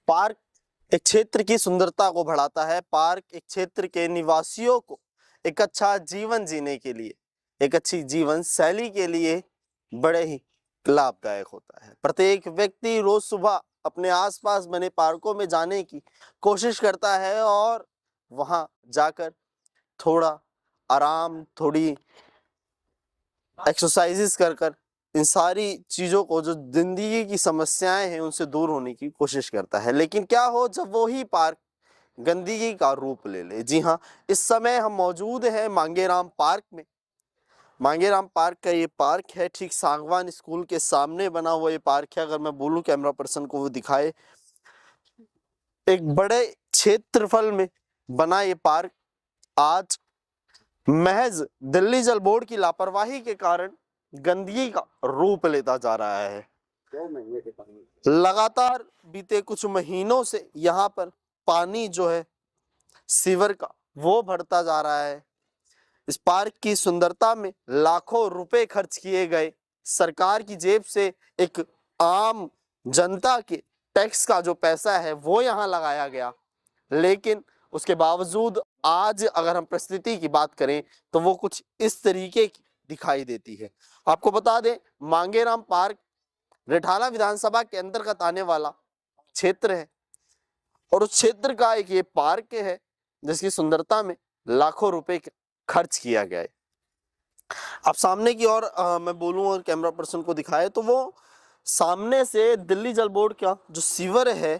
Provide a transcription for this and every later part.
Park एक क्षेत्र की सुंदरता को बढ़ाता है। पार्क एक क्षेत्र के निवासियों को एक अच्छा जीवन जीने के लिए, एक अच्छी जीवन शैली के लिए बड़े ही लाभदायक होता है। प्रत्येक व्यक्ति रोज सुबह अपने आसपास बने पार्कों में जाने की कोशिश करता है और वहां जाकर थोड़ा आराम, थोड़ी एक्सरसाइजेस कर इन सारी चीजों को, जो जिंदगी की समस्याएं हैं, उनसे दूर होने की कोशिश करता है। लेकिन क्या हो जब वो ही पार्क गंदगी का रूप ले ले। जी हाँ, इस समय हम मौजूद हैं मांगेराम पार्क में। मांगेराम पार्क का ये पार्क है, ठीक सागवान स्कूल के सामने बना हुआ ये पार्क है। अगर मैं बोलूं कैमरा पर्सन को वो दिखाए, एक बड़े क्षेत्रफल में बना ये पार्क आज महज दिल्ली जल बोर्ड की लापरवाही के कारण गंदगी का रूप लेता जा रहा है। लगातार बीते कुछ महीनों से यहाँ पर पानी जो है सीवर का वो बढ़ता जा रहा है। इस पार्क की सुंदरता में लाखों रुपए खर्च किए गए। सरकार की जेब से एक आम जनता के टैक्स का जो पैसा है वो यहाँ लगाया गया, लेकिन उसके बावजूद आज अगर हम परिस्थिति की बात करें तो वो कुछ इस तरीके की दिखाई देती है। आपको बता दें, मांगेराम पार्क रिठाला विधानसभा के अंतर्गत आने वाला क्षेत्र है और उस क्षेत्र का एक ये पार्क है जिसकी सुंदरता में लाखों रुपए खर्च किया गया है। अब सामने की ओर मैं बोलूं और कैमरा पर्सन को दिखाए तो वो सामने से दिल्ली जल बोर्ड का जो सीवर है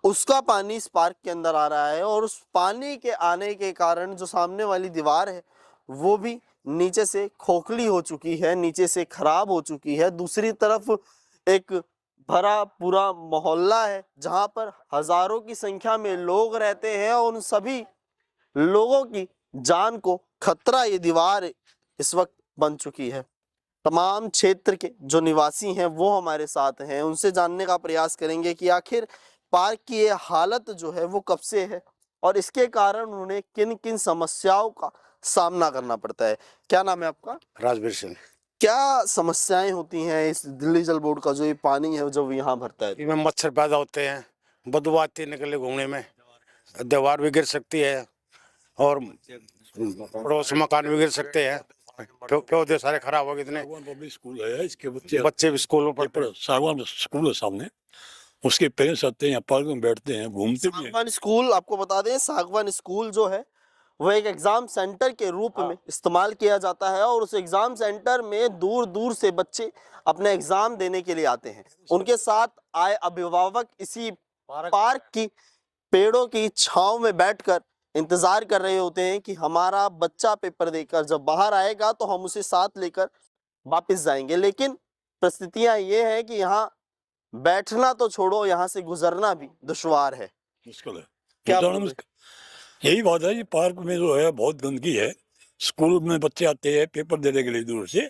उसका पानी इस पार्क के अंदर आ रहा है और उस पानी के आने के कारण जो सामने वाली दीवार है वो भी नीचे से खोखली हो चुकी है, नीचे से खराब हो चुकी है। दूसरी तरफ एक भरा पूरा मोहल्ला है जहां पर हजारों की संख्या में लोग रहते हैं और उन सभी लोगों की जान को खतरा ये दीवार इस वक्त बन चुकी है। तमाम क्षेत्र के जो निवासी हैं वो हमारे साथ हैं, उनसे जानने का प्रयास करेंगे कि आखिर पार्क की ये हालत जो है वो कब से है और इसके कारण उन्हें किन किन समस्याओं का सामना करना पड़ता है। क्या नाम है आपका? राजवीर सिंह। क्या समस्याएं होती हैं इस दिल्ली जल बोर्ड का जो ये पानी है जब यहाँ भरता है? इसमें मच्छर पैदा होते हैं, बदबू आती है निकले घूमने में, दीवार भी गिर सकती है और पड़ोस मकान भी गिर सकते हैं। पौधे सारे खराब हो गए। इतने पब्लिक स्कूल है, इसके बच्चे भी स्कूल में पढ़ते हैं। सागवान स्कूल है सामने, उसके पेरेंट्स आते हैं यहाँ पार्क में बैठते हैं, घूमते भी हैं। सागवान स्कूल, आपको बता दें सागवान स्कूल जो है वो एक एग्जाम सेंटर के रूप में इस्तेमाल किया जाता है और उस एग्जाम सेंटर में दूर दूर से बच्चे अपने एग्जाम देने के लिए आते हैं। उनके साथ आए अभिभावक इसी पार्क की पेड़ों की छांव में बैठकर इंतजार कर रहे होते हैं कि हमारा बच्चा पेपर देकर जब बाहर आएगा तो हम उसे साथ लेकर वापस जाएंगे। लेकिन परिस्थितियां ये है कि यहाँ बैठना तो छोड़ो, यहाँ से गुजरना भी दुश्वार है। मुश्किल है क्या यही बात है। ये पार्क में जो है बहुत गंदगी है। स्कूल में बच्चे आते हैं पेपर देने के लिए दूर से,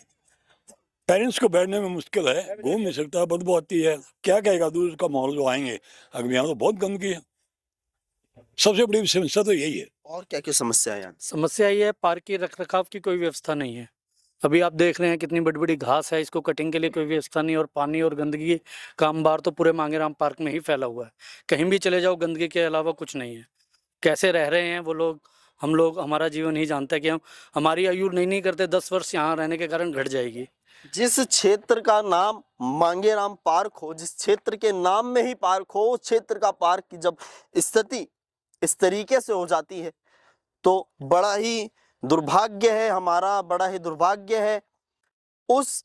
पेरेंट्स को बैठने में मुश्किल है, घूम नहीं सकता, बदबू आती है। क्या कहेगा दूर का माहौल जो आएंगे, अगर यहाँ तो बहुत गंदगी है। सबसे बड़ी समस्या तो यही है। और क्या क्या समस्या है? समस्या ये है पार्क की रखरखाव की कोई व्यवस्था नहीं है। अभी आप देख रहे हैं कितनी बड़ी बड़ी घास है, इसको कटिंग के लिए कोई व्यवस्था नहीं। और पानी और गंदगी का अंबार तो पूरे मांगेराम पार्क में ही फैला हुआ है। कहीं भी चले जाओ गंदगी के अलावा कुछ नहीं है। कैसे रह रहे हैं वो लोग, हम लोग, हमारा जीवन ही जानता है कि हम हमारी आयु नहीं करते 10 वर्ष यहाँ रहने के कारण घट जाएगी। जिस क्षेत्र का नाम मांगेराम पार्क हो, जिस क्षेत्र के नाम में ही पार्क हो, उस क्षेत्र का पार्क की जब स्थिति इस तरीके से हो जाती है तो बड़ा ही दुर्भाग्य है हमारा, बड़ा ही दुर्भाग्य है उस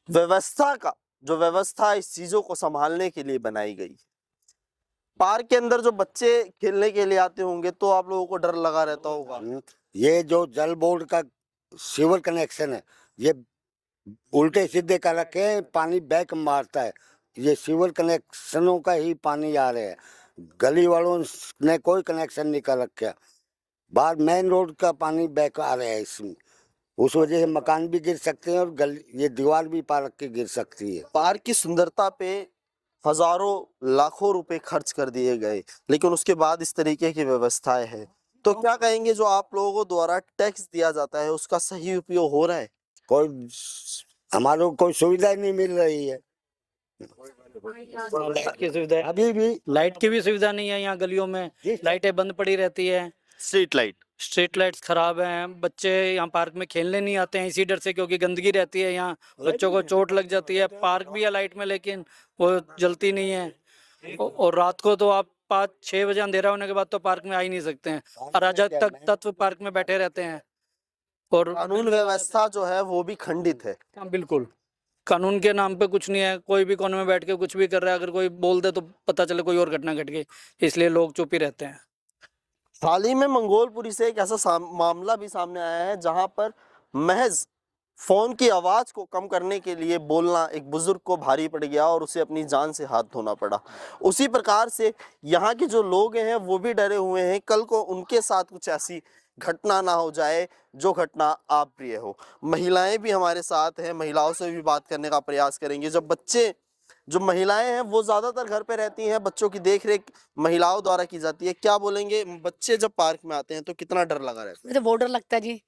व्यवस्था का जो व्यवस्था इस चीजों को संभालने के लिए बनाई गई। पार्क के अंदर जो बच्चे खेलने के लिए आते होंगे तो आप लोगों को डर लगा रहता होगा। ये जो जल बोर्ड का सीवर कनेक्शन है ये उल्टे सीधे कर रखे हैं, पानी बैक मारता है। ये सीवर कनेक्शनों का ही पानी आ रहा है, गली वालों ने कोई कनेक्शन नहीं कर रखा। बाहर मेन रोड का पानी बैक आ रहा है इसमें, उस वजह से मकान भी गिर सकते हैं और ये दीवार भी पार्क की गिर सकती है। पार्क की सुंदरता पे हजारों लाखों रुपए खर्च कर दिए गए, लेकिन उसके बाद इस तरीके की व्यवस्थाएं हैं। तो क्या कहेंगे जो आप लोगों द्वारा टैक्स दिया जाता है उसका सही उपयोग हो रहा है? कोई हमारे को कोई सुविधा ही नहीं मिल रही है। लाइट की सुविधा है, अभी भी लाइट की भी सुविधा नहीं है यहाँ गलियों में, जी। लाइटें बंद पड़ी रहती है, स्ट्रीट लाइट। स्ट्रीट लाइट्स खराब हैं, बच्चे यहाँ पार्क में खेलने नहीं आते हैं इसी डर से, क्योंकि गंदगी रहती है यहाँ, बच्चों को चोट लग जाती है। पार्क भी है लाइट में, लेकिन वो जलती नहीं है। और रात को तो आप 5-6 बजे अंधेरा होने के बाद तो पार्क में आ ही नहीं सकते हैं, अराजक तत्व पार्क में बैठे रहते हैं। और कानून व्यवस्था जो है वो भी खंडित है। हाँ बिल्कुल, कानून के नाम पे कुछ नहीं है, कोई भी कोने में बैठ के कुछ भी कर रहा है, अगर कोई बोल दे तो पता चले कोई और घटना घट गई, इसलिए लोग चुप ही रहते हैं। हाल ही में मंगोलपुरी से एक ऐसा मामला भी सामने आया है जहां पर महज फोन की आवाज को कम करने के लिए बोलना एक बुजुर्ग को भारी पड़ गया और उसे अपनी जान से हाथ धोना पड़ा। उसी प्रकार से यहाँ के जो लोग हैं वो भी डरे हुए हैं, कल को उनके साथ कुछ ऐसी घटना ना हो जाए जो घटना अप्रिय हो। महिलाएं भी हमारे साथ हैं, महिलाओं से भी बात करने का प्रयास करेंगे। जब बच्चे जो महिलाएं हैं वो ज्यादातर घर पे रहती हैं, बच्चों की देखरेख महिलाओं द्वारा की जाती है। क्या बोलेंगे, बच्चे जब पार्क में आते हैं तो कितना डर लगा रहता है? मुझे बहुत डर लगता है जी,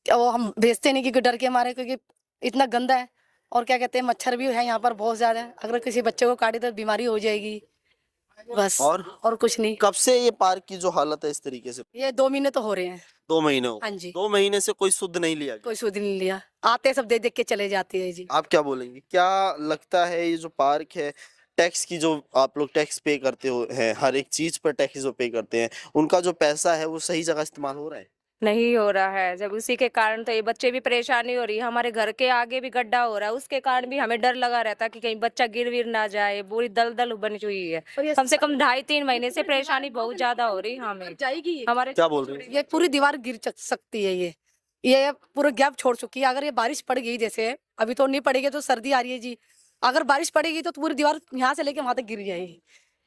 क्या वो हम भेजते नहीं क्योंकि डर के मारे, क्योंकि इतना गंदा है और क्या कहते हैं मच्छर भी है यहाँ पर बहुत ज्यादा। अगर किसी बच्चे को काटे तो बीमारी हो जाएगी, बस और कुछ नहीं। कब से ये पार्क की जो हालत है इस तरीके से? ये 2 महीने तो हो रहे हैं। 2 महीने हो? हाँ जी। 2 महीने से कोई शुद्ध नहीं लिया गया? कोई सुध नहीं लिया, आते सब देख देख के चले जाते हैं जी। आप क्या बोलेंगे, क्या लगता है ये जो पार्क है, टैक्स की जो आप लोग टैक्स पे करते हो हैं, हर एक चीज पर टैक्स जो पे करते हैं, उनका जो पैसा है वो सही जगह इस्तेमाल हो रहा है? नहीं हो रहा है। जब उसी के कारण तो ये बच्चे भी परेशानी हो रही है, हमारे घर के आगे भी गड्ढा हो रहा है, उसके कारण भी हमें डर लगा रहता है कि कहीं बच्चा गिर विर ना जाए। पूरी दलदल बनी हुई है, कम से कम 2.5-3 महीने से परेशानी बहुत ज्यादा हो रही है हमें। जाएगी हमारे क्या बोल रहे हैं? ये पूरी दीवार गिर सकती है। ये पूरा गैप छोड़ चुकी है। अगर ये बारिश पड़ गई, जैसे अभी तो नहीं पड़ेगी, तो सर्दी आ रही है जी, अगर बारिश पड़ेगी तो पूरी दीवार यहाँ से लेके वहां तक गिर जाएगी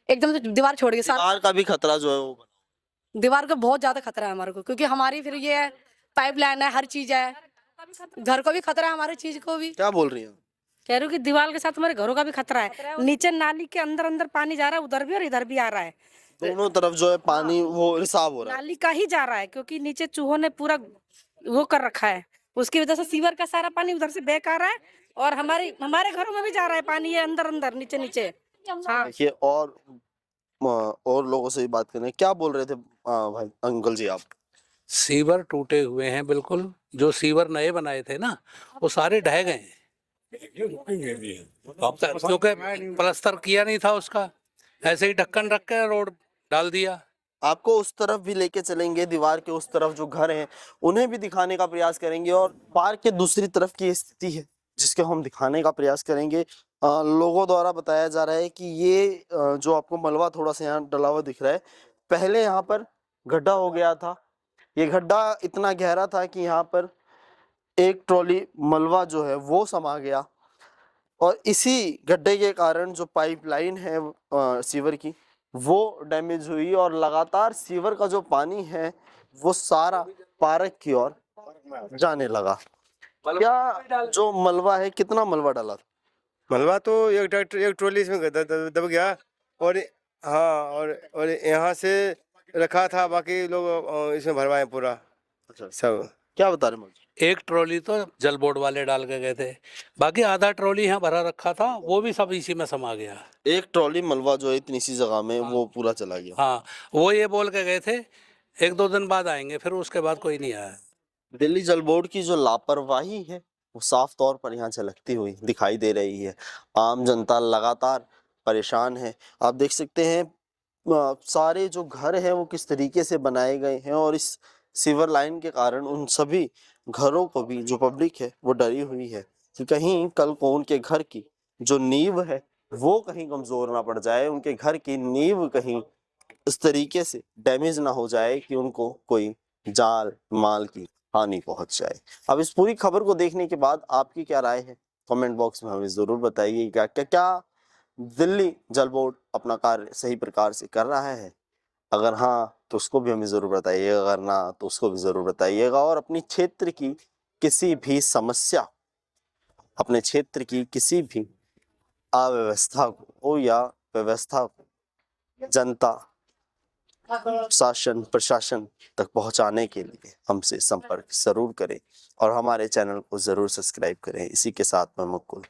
एकदम से। दीवार छोड़ के दीवार का भी खतरा जो है वो दीवार का बहुत ज्यादा खतरा है हमारे को, क्योंकि हमारी फिर ये पाइपलाइन है, हर चीज है, घर को भी खतरा है, हमारी चीज को भी। क्या बोल रही हैं? कह रही हूँ कि दीवार के साथ हमारे घरों का भी खतरा है। नीचे नाली के अंदर अंदर पानी जा रहा है, उधर भी और इधर भी आ रहा है। दोनों तरफ जो है पानी वो रिसाव हो रहा है। नाली का ही जा रहा है, क्योंकि नीचे चूहों ने पूरा वो कर रखा है, उसकी वजह से सीवर का सारा पानी उधर से बह आ रहा है और हमारे घरों में भी जा रहा है पानी, ये अंदर अंदर नीचे नीचे। हाँ देखिए, और लोगों से भी बात करने, क्या बोल रहे थे भाई अंकल जी आप? सीवर टूटे हुए हैं बिल्कुल, जो सीवर नए बनाए थे ना वो सारे ढह गए हैं, क्योंकि प्लास्टर किया नहीं था उसका, ऐसे ही ढक्कन रख के रोड डाल दिया। आपको उस तरफ भी लेके चलेंगे, दीवार के उस तरफ जो घर हैं उन्हें भी दिखाने का प्रयास करेंगे, और पार्क के दूसरी तरफ की स्थिति है जिसको हम दिखाने का प्रयास करेंगे। लोगों द्वारा बताया जा रहा है कि ये जो आपको मलबा थोड़ा सा यहाँ डला हुआ दिख रहा है, पहले यहाँ पर गड्ढा हो गया था। ये गड्ढा इतना गहरा था कि यहाँ पर एक ट्रॉली मलबा जो है वो समा गया, और इसी गड्ढे के कारण जो पाइपलाइन है सीवर की वो डैमेज हुई, और लगातार सीवर का जो पानी है वो सारा पार्क की ओर जाने लगा। क्या जो मलबा है, कितना मलबा डाला था? मलबा तो एक ट्रॉली इसमें दब गया, और हाँ, और यहाँ से रखा था, बाकी लोग इसमें भरवाए पूरा। अच्छा, सब क्या बता रहे हैं? एक ट्रॉली तो जल बोर्ड वाले डाल के गए थे, बाकी आधा ट्रॉली यहाँ भरा रखा था, वो भी सब इसी में समा गया। एक ट्रॉली मलबा जो है इतनी सी जगह में वो पूरा चला गया। हाँ, वो ये बोल के गए थे 1-2 दिन बाद आएंगे, फिर उसके बाद कोई नहीं आया। दिल्ली जल बोर्ड की जो लापरवाही है वो साफ तौर पर यहाँ झलकती हुई दिखाई दे रही है। आम जनता लगातार परेशान है। आप देख सकते हैं सारे जो घर हैं वो किस तरीके से बनाए गए हैं, और इस सीवर लाइन के कारण उन सभी घरों को भी जो पब्लिक है वो डरी हुई है कि कहीं कल को उनके घर की जो नींव है वो कहीं कमजोर ना पड़ जाए, उनके घर की नींव कहीं इस तरीके से डैमेज ना हो जाए कि उनको कोई जान माल की हानि पहुंच जाए। अब इस पूरी खबर को देखने के बाद आपकी क्या राय है, कमेंट बॉक्स में हमें जरूर बताइए। क्या दिल्ली जल बोर्ड अपना कार्य सही प्रकार से कर रहा है? अगर हाँ तो उसको भी हमें जरूर बताइएगा, अगर ना तो उसको भी जरूर बताइएगा। और अपनी क्षेत्र की किसी भी समस्या, अपने क्षेत्र की किसी भी अव्यवस्था को या व्यवस्था को जनता शासन प्रशासन तक पहुंचाने के लिए हमसे संपर्क जरूर करें, और हमारे चैनल को जरूर सब्सक्राइब करें। इसी के साथ मैं मुकुल।